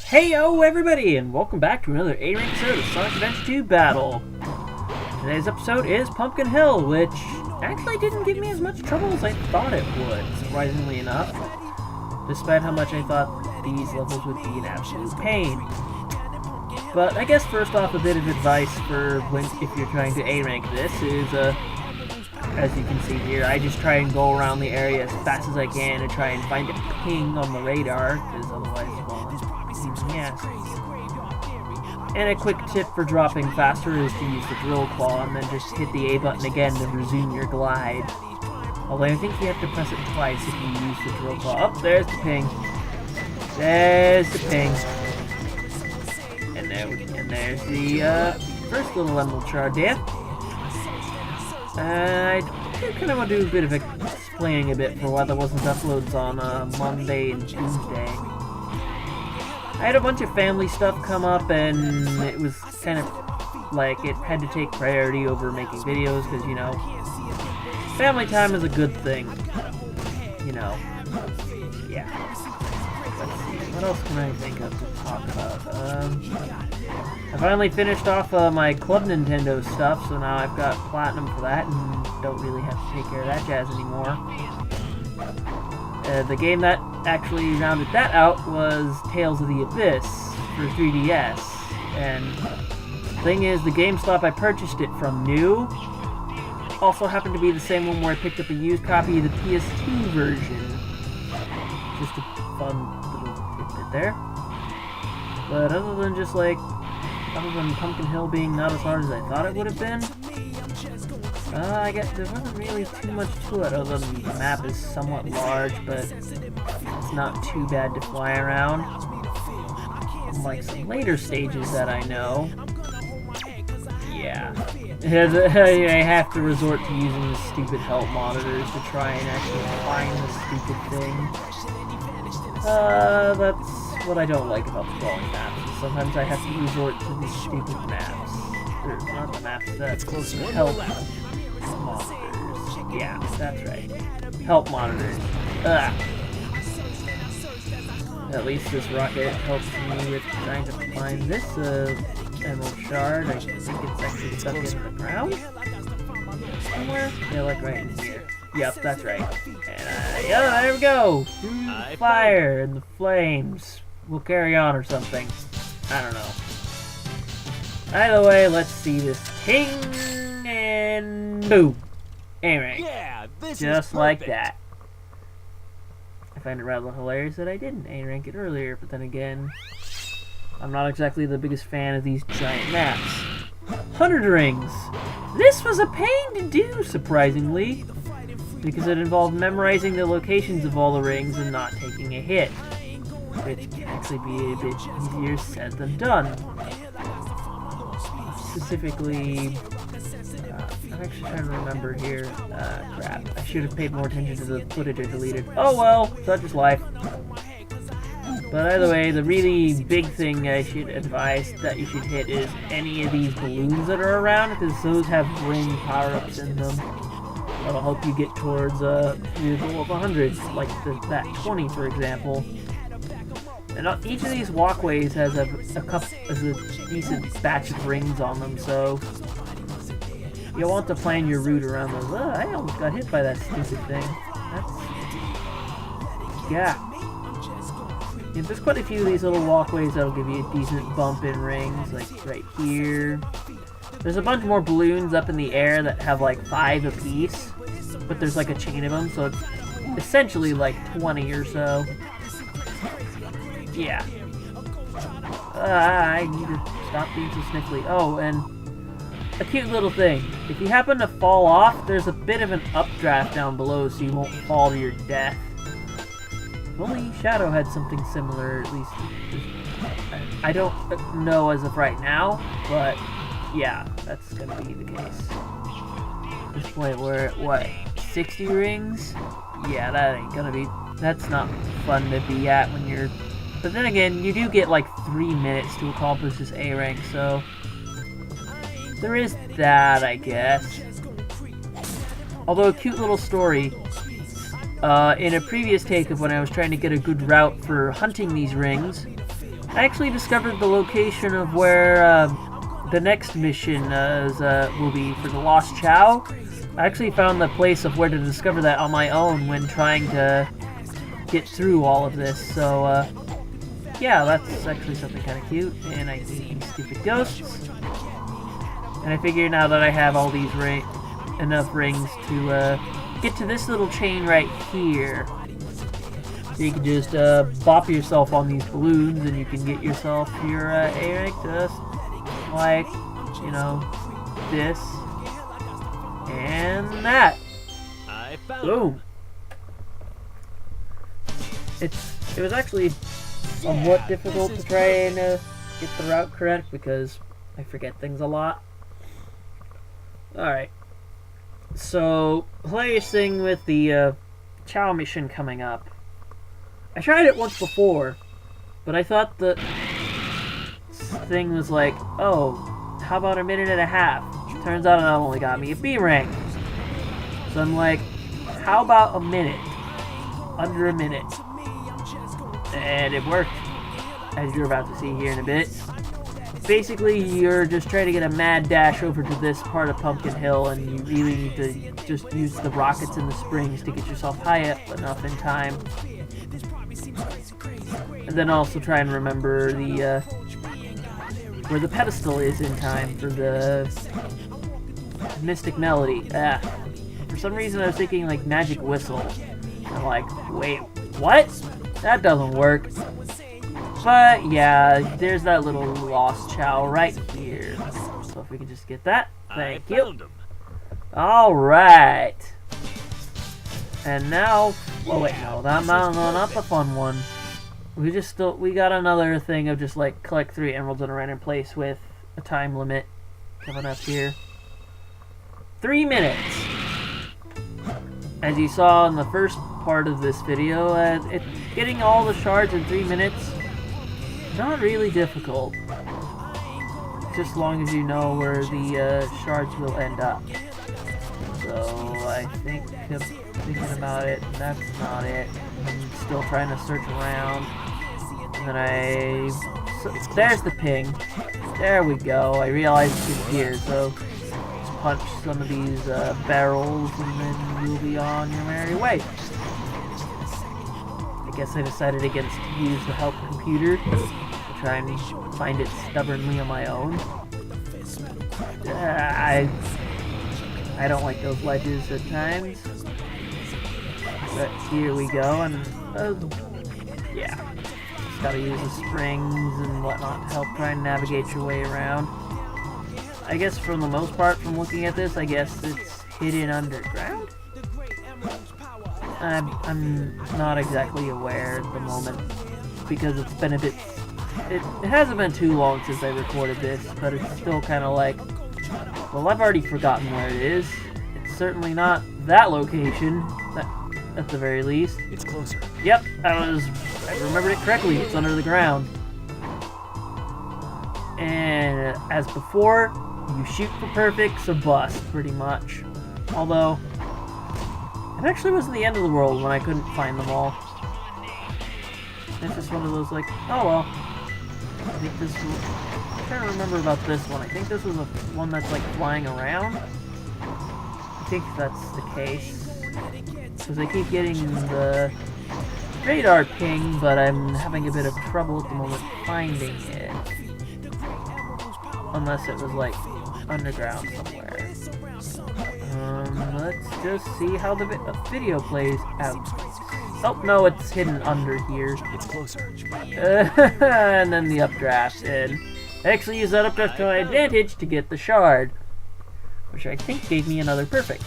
Heyo everybody, and welcome back to another A-Rank episode of Sonic Adventure 2 Battle. Today's episode is Pumpkin Hill, which actually didn't give me as much trouble as I thought it would, surprisingly enough. Despite how much I thought these levels would be an absolute pain. But I guess first off, a bit of advice for if you're trying to A-Rank this is, as you can see here, I just try and go around the area as fast as I can and try and find a ping on the radar, because otherwise, well, yes. And a quick tip for dropping faster is to use the drill claw and then just hit the A button again to resume your glide. Although I think you have to press it twice if you use the drill claw. Oh, there's the ping. There's the ping. And there's the first little emerald shard there. I kind of want to do a bit of explaining a bit for why there wasn't uploads on Monday and Tuesday. I had a bunch of family stuff come up, and it was kind of like it had to take priority over making videos, because, you know, family time is a good thing. You know. Yeah. Let's see, what else can I think of to talk about? I finally finished off my Club Nintendo stuff, so now I've got Platinum for that, and don't really have to take care of that jazz anymore. The game that actually rounded that out was Tales of the Abyss for 3DS, and the thing is, the GameStop I purchased it from new also happened to be the same one where I picked up a used copy of the PS2 version. Just a fun little tidbit there. But other than Pumpkin Hill being not as hard as I thought it would have been, I guess there wasn't really too much to it, other than the map is somewhat large, but it's not too bad to fly around. Unlike some later stages that I know. Yeah. I have to resort to using the stupid help monitors to try and actually find the stupid thing. That's what I don't like about the crawling maps. Sometimes I have to resort to these stupid maps. Or not the maps, that's close to help monitors. Yeah, that's right. Help monitors. Ugh. At least this rocket helps me with trying to find this emerald shard. I think it's actually stuck in the ground somewhere. Yeah, like right in here. Yep, that's right. And yeah, there we go. Through the fire and the flames. We'll carry on or something. I don't know. Either way, let's see this ting and boom. Anyway, yeah, just like that. I find it rather hilarious that I didn't A-rank it earlier, but then again, I'm not exactly the biggest fan of these giant maps. 100 rings! This was a pain to do, surprisingly, because it involved memorizing the locations of all the rings and not taking a hit, which can actually be a bit easier said than done. Specifically, I'm actually trying to remember here. Crap. I should have paid more attention to the footage I deleted. Oh well, such is life. But either way, the really big thing I should advise that you should hit is any of these balloons that are around, because those have ring power-ups in them. That'll help you get towards your goal of 100, like that 20, for example. And each of these walkways has a decent batch of rings on them, so you'll want to plan your route around those. Oh, I almost got hit by that stupid thing. Yeah, there's quite a few of these little walkways that'll give you a decent bump in rings, like right here. There's a bunch more balloons up in the air that have like 5 apiece, but there's like a chain of them, so it's essentially like 20 or so. Yeah. I need to stop being so sniffly. Oh, and a cute little thing. If you happen to fall off, there's a bit of an updraft down below so you won't fall to your death. If only Shadow had something similar, at least. I don't know as of right now, but yeah, that's gonna be the case. At this point, we're at what, 60 rings? Yeah, that ain't gonna be. That's not fun to be at when you're. But then again, you do get like 3 minutes to accomplish this A rank, so there is that, I guess. Although a cute little story, in a previous take of when I was trying to get a good route for hunting these rings, I actually discovered the location of where the next mission will be for the Lost Chow. I actually found the place of where to discover that on my own when trying to get through all of this. So, yeah, that's actually something kind of cute. And I hate these stupid ghosts. And I figure now that I have all these enough rings to get to this little chain right here. So you can just bop yourself on these balloons and you can get yourself your egg just like, you know, this and that. Boom. It was actually somewhat difficult to try and get the route correct because I forget things a lot. Alright. So, hilarious thing with the Chow mission coming up. I tried it once before, but I thought the thing was like, oh, how about a minute and a half? Turns out it only got me a B rank. So I'm like, how about a minute? Under a minute. And it worked, as you're about to see here in a bit. Basically, you're just trying to get a mad dash over to this part of Pumpkin Hill, and you really need to just use the rockets and the springs to get yourself high up enough in time. And then also try and remember the where the pedestal is in time for the Mystic Melody. For some reason I was thinking like Magic Whistle. I'm like, wait, what? That doesn't work. But yeah, there's that little Lost Chow right here. So if we can just get that, thank you. Alright. And now, oh wait, no, not the fun one. We got another thing of just like collect 3 emeralds in a random place with a time limit coming up here. 3 minutes. As you saw in the first part of this video, getting all the shards in 3 minutes, not really difficult. Just as long as you know where the shards will end up. So I think I'm thinking about it, that's not it. I'm still trying to search around. And then there's the ping. There we go. I realized it's here, so just punch some of these barrels and then you'll be on your merry way. I guess I decided against use the help computer to try and find it stubbornly on my own. I don't like those ledges at times. But here we go, and yeah. Just gotta use the springs and whatnot to help try and navigate your way around. I guess for the most part, from looking at this, I guess it's hidden underground? I'm not exactly aware at the moment, because it's been a bit... It hasn't been too long since I recorded this, but it's still kind of like... Well, I've already forgotten where it is. It's certainly not that location, at the very least. It's closer. Yep, I remembered it correctly. It's under the ground. And as before, you shoot for perfects or bust, pretty much. Although, it actually wasn't the end of the world when I couldn't find them all. It's just one of those like, oh well. I think this was... I'm trying to remember about this one. I think this was one that's like flying around. I think that's the case. Because I keep getting the radar ping, but I'm having a bit of trouble at the moment finding it. Unless it was like underground somewhere. Let's just see how the video plays out. Oh, no, it's hidden under here. It's closer. And then the updraft. And I actually used that updraft to my advantage to get the shard. Which I think gave me another perfect.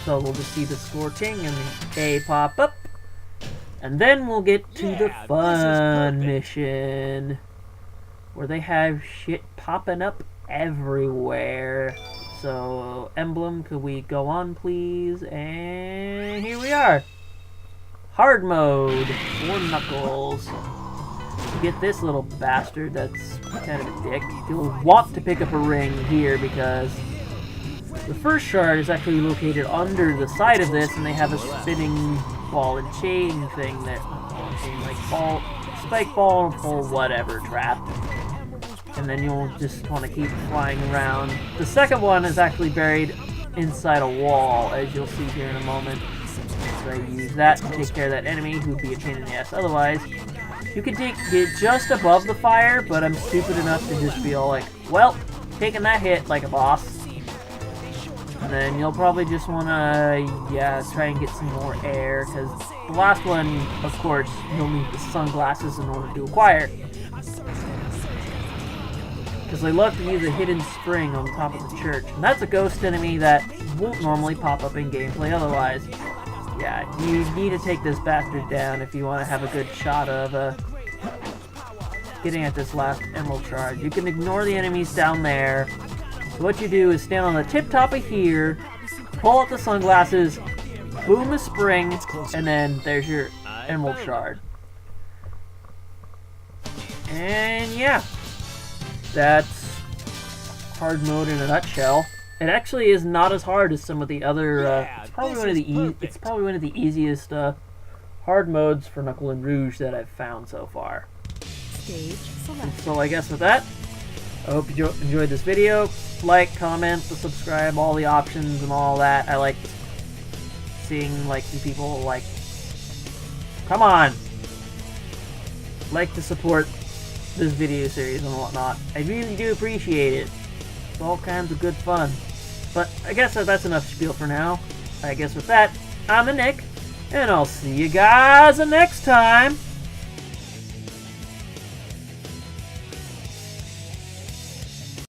So we'll just see the scorching and the A pop up. And then we'll get to the fun mission. Where they have shit popping up everywhere. So, emblem, could we go on please? And here we are. Hard mode for Knuckles. To get this little bastard that's kind of a dick, you'll want to pick up a ring here because the first shard is actually located under the side of this, and they have a spinning ball and chain thing that, spike ball and pull whatever trap. And then you'll just want to keep flying around. The second one is actually buried inside a wall, as you'll see here in a moment. So I use that to take care of that enemy, who would be a pain in the ass otherwise. You can get just above the fire, but I'm stupid enough to just be all like, well, taking that hit like a boss. And then you'll probably just want to, yeah, try and get some more air, because the last one, of course, you'll need the sunglasses in order to acquire. Because they love to use a hidden spring on top of the church. And that's a ghost enemy that won't normally pop up in gameplay otherwise. Yeah, you need to take this bastard down if you want to have a good shot of getting at this last emerald shard. You can ignore the enemies down there. So what you do is stand on the tip top of here, pull out the sunglasses, boom a spring, and then there's your emerald shard. And yeah, that's hard mode in a nutshell. It actually is not as hard as some of the other. It's probably one of the easiest hard modes for Knuckle and Rouge that I've found so far. So I guess with that, I hope you enjoyed this video. Like, comment, subscribe, all the options and all that. I like seeing like you people like, come on, like to support this video series and whatnot. I really do appreciate it. It's all kinds of good fun. But I guess that's enough spiel for now. I guess with that, I'm the Nick, and I'll see you guys next time.